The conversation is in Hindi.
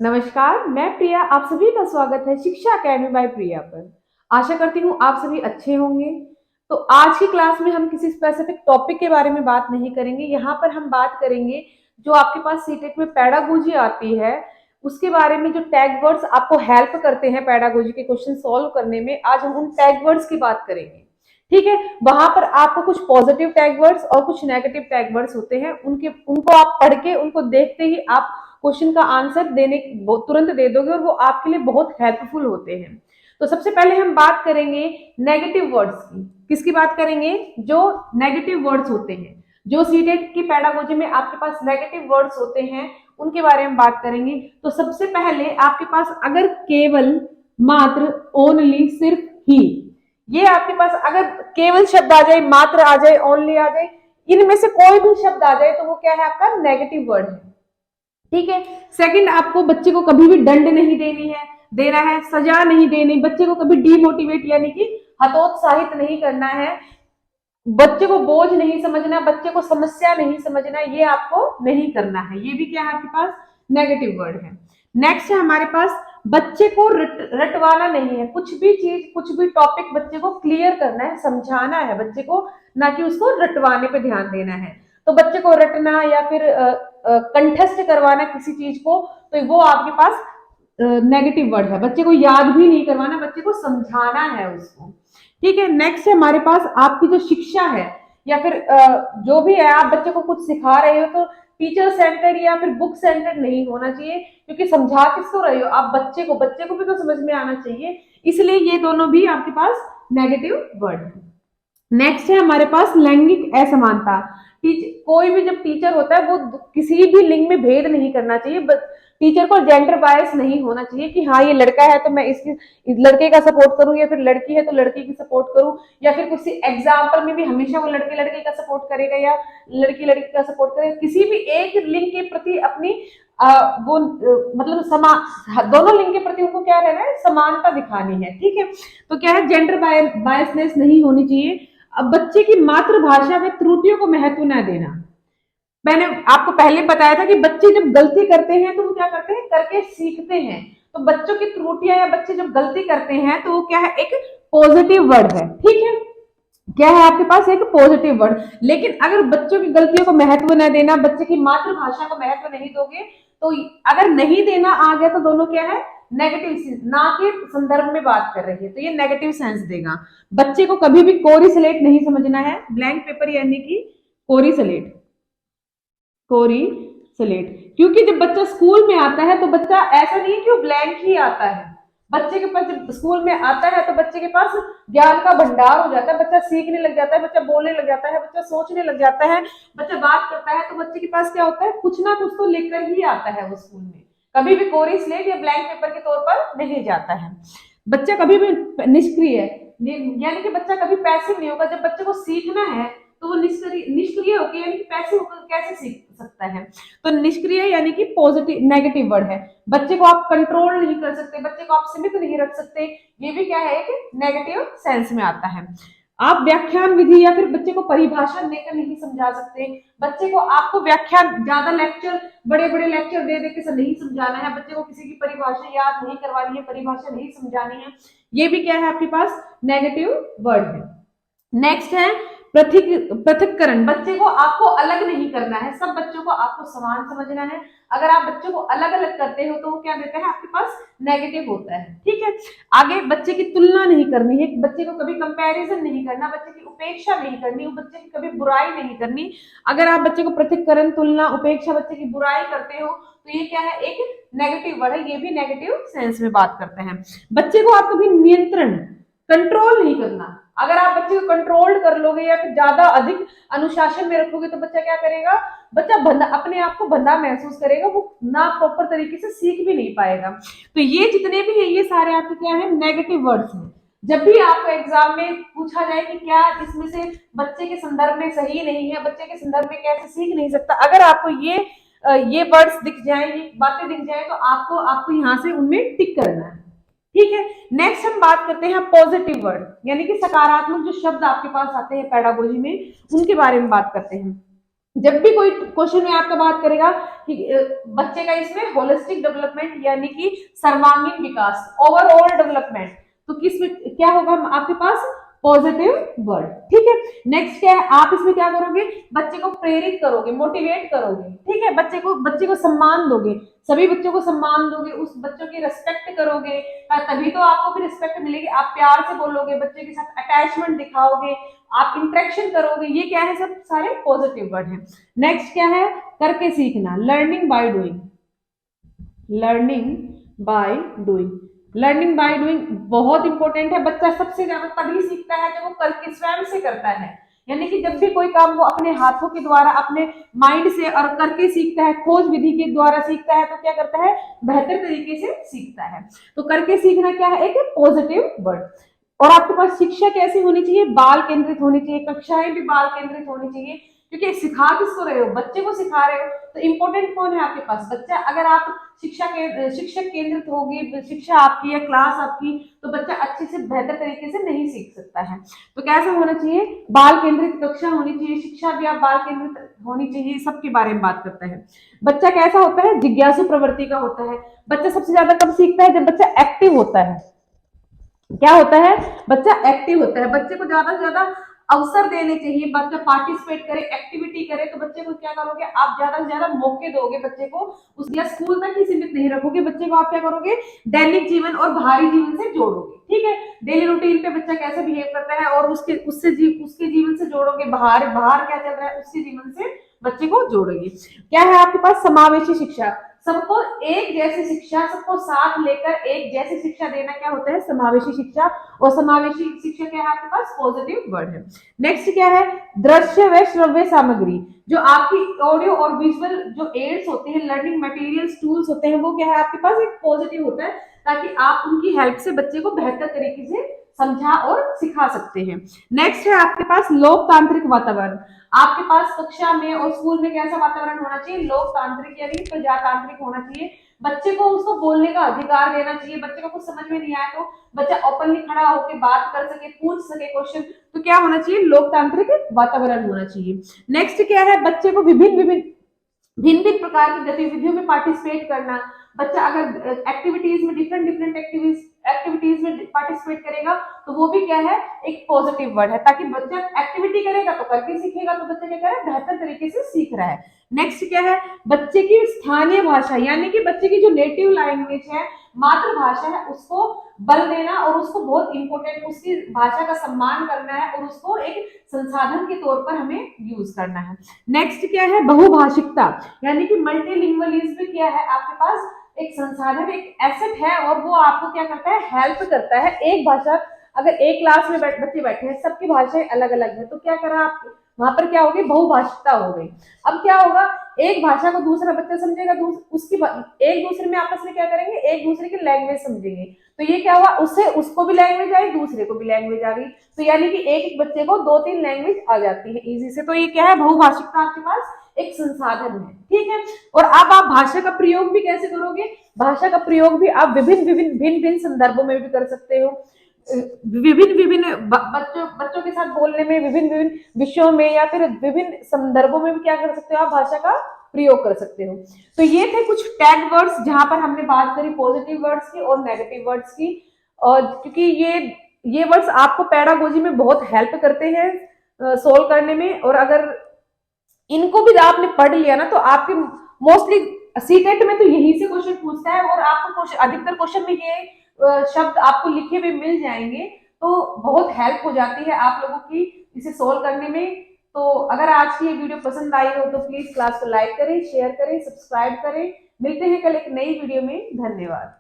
नमस्कार, मैं प्रिया। आप सभी का स्वागत है शिक्षा अकेडमी बाय प्रिया पर। आशा करती हूँ आप सभी अच्छे होंगे। तो आज की क्लास में हम किसी स्पेसिफिक टॉपिक के बारे में बात नहीं करेंगे। यहाँ पर हम बात करेंगे जो आपके पास सीटेट में पेडागोजी आती है उसके बारे में। जो टैग वर्ड्स आपको हेल्प करते हैं पेडागोजी के क्वेश्चन सॉल्व करने में, आज हम उन टैग वर्ड्स की बात करेंगे। ठीक है, वहां पर आपको कुछ पॉजिटिव टैग वर्ड्स और कुछ नेगेटिव टैग वर्ड्स होते हैं। उनको आप पढ़ के, उनको देखते ही आप क्वेश्चन का आंसर तुरंत दे दोगे और वो आपके लिए बहुत हेल्पफुल होते हैं। तो सबसे पहले हम बात करेंगे नेगेटिव वर्ड्स की। किसकी बात करेंगे? जो नेगेटिव वर्ड्स होते हैं, जो सीटेट की पेडागोजी में आपके पास नेगेटिव वर्ड्स होते हैं, उनके बारे में बात करेंगे। तो सबसे पहले आपके पास अगर केवल, मात्र, ओनली, सिर्फ, ही, ये आपके पास अगर केवल शब्द आ जाए, मात्र आ जाए, ओनली आ जाए, इनमें से कोई भी शब्द आ जाए तो वो क्या है? आपका नेगेटिव वर्ड है। ठीक है। सेकंड, आपको बच्चे को कभी भी दंड नहीं देना है, सजा नहीं देनी, बच्चे को कभी डीमोटिवेट यानी कि हतोत्साहित नहीं करना है, बच्चे को बोझ नहीं समझना, बच्चे को समस्या नहीं समझना, ये आपको नहीं करना है। ये भी क्या है? आपके पास नेगेटिव वर्ड है। नेक्स्ट है हमारे पास, बच्चे को रटवाना नहीं है। कुछ भी चीज, कुछ भी टॉपिक बच्चे को क्लियर करना है, समझाना है बच्चे को, ना कि उसको रटवाने पे ध्यान देना है। तो बच्चे को रटना या फिर कंठस्थ करवाना किसी चीज को, तो वो आपके पास नेगेटिव वर्ड है। बच्चे को याद भी नहीं करवाना, बच्चे को समझाना है उसको। ठीक है। नेक्स्ट है हमारे पास आपकी जो शिक्षा है या फिर जो भी है, आप बच्चे को कुछ सिखा रहे हो तो टीचर सेंटर या फिर बुक सेंटर नहीं होना चाहिए, क्योंकि समझा किसको रहे हो आप? बच्चे को भी तो समझ में आना चाहिए। इसलिए ये दोनों भी आपके पास नेगेटिव वर्ड है। नेक्स्ट है हमारे पास लैंगिक असमानता। कोई भी जब टीचर होता है वो किसी भी लिंग में भेद नहीं करना चाहिए। टीचर को जेंडर बायस नहीं होना चाहिए कि हाँ ये लड़का है तो मैं इसकी लड़के का सपोर्ट करूं, या फिर लड़की है तो लड़की की सपोर्ट करूं, या फिर किसी एग्जाम्पल में भी हमेशा वो लड़के लड़के का सपोर्ट करेगा या लड़की लड़की का सपोर्ट करेगा। किसी भी एक लिंग के प्रति अपनी मतलब दोनों लिंग के प्रति उनको क्या रहना है? समानता दिखानी है। ठीक है। तो क्या है? जेंडर बायसनेस नहीं होनी चाहिए। अब बच्चे की मातृभाषा में त्रुटियों को महत्व न देना। मैंने आपको पहले बताया था कि बच्चे जब गलती करते हैं तो वो क्या करते हैं? करके सीखते हैं। तो बच्चों की त्रुटियां या बच्चे जब गलती करते हैं तो वो क्या है? एक पॉजिटिव वर्ड है। ठीक है। क्या है आपके पास? एक पॉजिटिव वर्ड। लेकिन अगर बच्चों की गलतियों को महत्व न देना, बच्चे की मातृभाषा को महत्व नहीं दोगे, तो अगर नहीं देना आ गया तो दोनों क्या है? नेगेटिव, ना के संदर्भ में बात कर रही है, तो ये नेगेटिव सेंस देगा। बच्चे को कभी भी कोरी स्लेट नहीं समझना है। ब्लैंक पेपर यानी कि कोरी स्लेट, कोरी स्लेट। क्योंकि जब बच्चा स्कूल में आता है तो बच्चा ऐसा नहीं है कि वो ब्लैंक ही आता है। बच्चे के पास जब स्कूल में आता है तो बच्चे के पास ज्ञान का भंडार हो जाता है, बच्चा सीखने लग जाता है, बच्चा बोलने लग जाता है, बच्चा सोचने लग जाता है, बच्चा बात करता है। तो बच्चे के पास क्या होता है? कुछ ना कुछ तो लेकर ही आता है वो स्कूल में। कभी भी कोरी स्लेट या ब्लैंक पेपर के तौर पर नहीं जाता है। बच्चा कभी भी निष्क्रिय, यानी कि बच्चा कभी पैसिव नहीं होगा। जब बच्चे को सीखना है तो वो निष्क्रिय होकर यानी कि पैसिव होकर कैसे सीख सकता है? तो निष्क्रिय यानी कि पॉजिटिव नेगेटिव वर्ड है। बच्चे को आप कंट्रोल नहीं कर सकते, बच्चे को आप सीमित नहीं रख सकते, ये भी क्या है? एक नेगेटिव सेंस में आता है। आप व्याख्यान विधि या फिर बच्चे को परिभाषा देकर नहीं समझा सकते। बच्चे को आपको व्याख्यान, ज्यादा लेक्चर, बड़े बड़े लेक्चर दे के नहीं समझाना है। बच्चे को किसी की परिभाषा याद नहीं करवानी है, परिभाषा नहीं समझानी है। ये भी क्या है? आपके पास नेगेटिव वर्ड है। नेक्स्ट है पृथक्करण। बच्चे को आपको अलग नहीं करना है, सब बच्चों को आपको समान समझना है। अगर आप बच्चों को अलग अलग करते हो तो वो क्या देता है? आपके पास नेगेटिव होता है। ठीक है। आगे, बच्चे की तुलना नहीं करनी है, बच्चे को कभी कंपैरिजन नहीं करना, बच्चे की उपेक्षा नहीं करनी, बच्चे की कभी बुराई नहीं करनी। अगर आप बच्चे को पृथक्करण, तुलना, उपेक्षा, बच्चे की बुराई करते हो तो ये क्या है? एक नेगेटिव वर्ड है। ये भी नेगेटिव सेंस में बात करते हैं। बच्चे को आप कभी नियंत्रण, कंट्रोल नहीं करना। अगर आप बच्चे को कंट्रोल कर लोगे या फिर ज्यादा अधिक अनुशासन में रखोगे तो बच्चा क्या करेगा? बच्चा बंधा, अपने आप को बंधा महसूस करेगा, वो ना प्रॉपर तरीके से सीख भी नहीं पाएगा। तो ये जितने भी है ये सारे आपके क्या है? नेगेटिव वर्ड्स हैं। जब भी आपको एग्जाम में पूछा जाए कि क्या इसमें से बच्चे के संदर्भ में सही नहीं है, बच्चे के संदर्भ में कैसे सीख नहीं सकता, अगर आपको ये वर्ड्स दिख जाए, ये बातें दिख जाए, तो आपको यहाँ से उनमें टिक करना है। ठीक है। नेक्स्ट हम बात करते हैं पॉजिटिव वर्ड, यानी कि सकारात्मक जो शब्द आपके पास आते हैं पेडागोजी में, उनके बारे में बात करते हैं। जब भी कोई क्वेश्चन में आपका बात करेगा कि बच्चे का इसमें होलिस्टिक डेवलपमेंट यानी कि सर्वांगीण विकास, ओवरऑल डेवलपमेंट, तो किस में क्या होगा आपके पास पॉजिटिव वर्ड। ठीक है, नेक्स्ट क्या है, आप इसमें क्या करोगे, बच्चे को प्रेरित करोगे, मोटिवेट करोगे। ठीक है, बच्चे को सम्मान दोगे, सभी बच्चों को सम्मान दोगे, उस बच्चों की रिस्पेक्ट करोगे, तभी तो आपको भी रिस्पेक्ट मिलेगी। आप प्यार से बोलोगे, बच्चे के साथ अटैचमेंट दिखाओगे, आप इंटरेक्शन करोगे, ये क्या है, सब सारे पॉजिटिव वर्ड हैं। नेक्स्ट क्या है, करके सीखना, learning by doing, learning by doing, learning by doing बहुत इंपॉर्टेंट है। बच्चा सबसे ज्यादा तभी सीखता है जब वो करके स्वयं से करता है, यानी कि जब भी कोई काम वो अपने हाथों के द्वारा, अपने माइंड से और करके सीखता है, खोज विधि के द्वारा सीखता है, तो क्या करता है, बेहतर तरीके से सीखता है। तो करके सीखना क्या है, एक पॉजिटिव वर्ड। और आपके पास शिक्षा कैसी होनी चाहिए, बाल केंद्रित होनी चाहिए, कक्षाएं भी बाल केंद्रित होनी चाहिए, क्योंकि सिखा किसको रहे हो, बच्चे को सिखा रहे हो, तो इंपॉर्टेंट कौन है आपके पास, बच्चा। अगर आप शिक्षक केंद्रित होगी शिक्षा आपकी या क्लास आपकी, तो बच्चा अच्छे से बेहतर तरीके से नहीं सीख सकता है। तो कैसा होना चाहिए, बाल केंद्रित कक्षा होनी चाहिए, शिक्षा भी आप बाल केंद्रित होनी चाहिए, सबके बारे में बात करता है। बच्चा कैसा होता है, जिज्ञासु प्रवृत्ति का होता है। बच्चा सबसे ज्यादा कब सीखता है, जब बच्चा एक्टिव होता है। क्या होता है, बच्चा एक्टिव होता है, बच्चे को ज्यादा से ज्यादा अवसर देने चाहिए, बच्चा पार्टिसिपेट करे, एक्टिविटी करे, तो बच्चे को क्या करोगे, आप ज्यादा से ज्यादा मौके दोगे बच्चे को, उस या स्कूल तक ही सीमित नहीं रखोगे बच्चे को, आप क्या करोगे, दैनिक जीवन और बाहरी जीवन से जोड़ोगे। ठीक है, डेली रूटीन पे बच्चा कैसे बिहेव करता है और उसके जीवन से जोड़ोगे, बाहर बाहर क्या चल रहा है उसके जीवन से बच्चे को जोड़ोगे। क्या है आपके पास, समावेशी शिक्षा, सबको एक जैसी शिक्षा, सबको साथ लेकर एक जैसी शिक्षा देना क्या होता है, समावेशी शिक्षा। और समावेशी शिक्षा क्या है आपके पास, पॉजिटिव वर्ड है। नेक्स्ट क्या है, दृश्य व श्रव्य सामग्री, जो आपकी ऑडियो और विजुअल जो एड्स होते हैं, लर्निंग मटेरियल्स टूल्स होते हैं, वो क्या है आपके पास, एक पॉजिटिव होता है, ताकि आप उनकी हेल्प से बच्चे को बेहतर तरीके से समझा और सिखा सकते हैं। नेक्स्ट है आपके पास लोकतांत्रिक वातावरण, आपके पास कक्षा में और स्कूल में कैसा वातावरण होना चाहिए, लोकतांत्रिक यानी प्रजातांत्रिक होना चाहिए। बच्चे को उसको बोलने का अधिकार देना चाहिए, बच्चे को कुछ समझ में नहीं आया तो बच्चा ओपनली खड़ा होकर बात कर सके, पूछ सके क्वेश्चन, तो क्या होना चाहिए, लोकतांत्रिक वातावरण होना चाहिए। नेक्स्ट क्या है, बच्चे को विभिन्न विभिन्न भिन्न भिन्न प्रकार की गतिविधियों में पार्टिसिपेट करना। बच्चा अगर एक्टिविटीज में डिफरेंट डिफरेंट एक्टिविटीज में पार्टिसिपेट करेगा, तो वो भी क्या है, एक पॉजिटिव वर्ड है, ताकि बच्चा एक्टिविटी करेगा तो करके सीखेगा, तो बच्चा क्या करे, बेहतर तरीके से सीख रहा है। नेक्स्ट क्या है, बच्चे की स्थानीय भाषा, यानी कि बच्चे की जो नेटिव लैंग्वेज है, मातृभाषा है, उसको बल देना और उसको बहुत इंपॉर्टेंट, उसकी भाषा का सम्मान करना है और उसको एक संसाधन के तौर पर हमें यूज करना है। नेक्स्ट क्या है, बहुभाषिकता, यानी कि मल्टीलिंगुअलिज्म क्या है आपके पास, एक संसाधन, एक एसेट है, और वो आपको क्या करता है, हेल्प करता है। एक भाषा, अगर एक क्लास में बच्चे बैठे हैं, सबकी भाषाएं अलग अलग है, तो क्या करा आप, वहां पर क्या होगी, बहुभाषिकता हो गई। अब क्या होगा, एक भाषा को दूसरा बच्चा समझेगा, उसकी एक दूसरे में आपस में क्या करेंगे, एक दूसरे की लैंग्वेज समझेंगे, तो ये क्या हुआ, उससे उसको भी लैंग्वेज आई, दूसरे को भी लैंग्वेज आ गई, तो यानी कि एक एक बच्चे को दो तीन लैंग्वेज आ जाती है इजी से। तो ये क्या है, बहुभाषिकता आपके पास एक संसाधन है। ठीक है, और अब आप भाषा का प्रयोग भी कैसे करोगे, भाषा का प्रयोग भी आप विभिन्न विभिन्न भिन्न भिन्न संदर्भों में भी कर सकते हो, विभिन्न विभिन्न बच्चों के साथ बोलने में, विभिन्न विभिन्न विषयों में, या फिर विभिन्न संदर्भों में भी क्या कर सकते हो, आप भाषा का प्रयोग कर सकते हो। तो ये थे कुछ टैग वर्ड्स, जहां पर हमने बात करी पॉजिटिव वर्ड्स की और नेगेटिव वर्ड्स की, और क्योंकि ये वर्ड्स आपको पेडागोजी में बहुत हेल्प करते हैं सोल्व करने में, और अगर इनको भी आपने पढ़ लिया ना, तो आपके मोस्टली सीटेट में तो यही से क्वेश्चन पूछता है, और आपको अधिकतर क्वेश्चन में ये शब्द आपको लिखे हुए मिल जाएंगे, तो बहुत हेल्प हो जाती है आप लोगों की इसे सोल्व करने में। तो अगर आज की ये वीडियो पसंद आई हो तो प्लीज क्लास को लाइक करें, शेयर करें, सब्सक्राइब करें। मिलते हैं कल एक नई वीडियो में। धन्यवाद।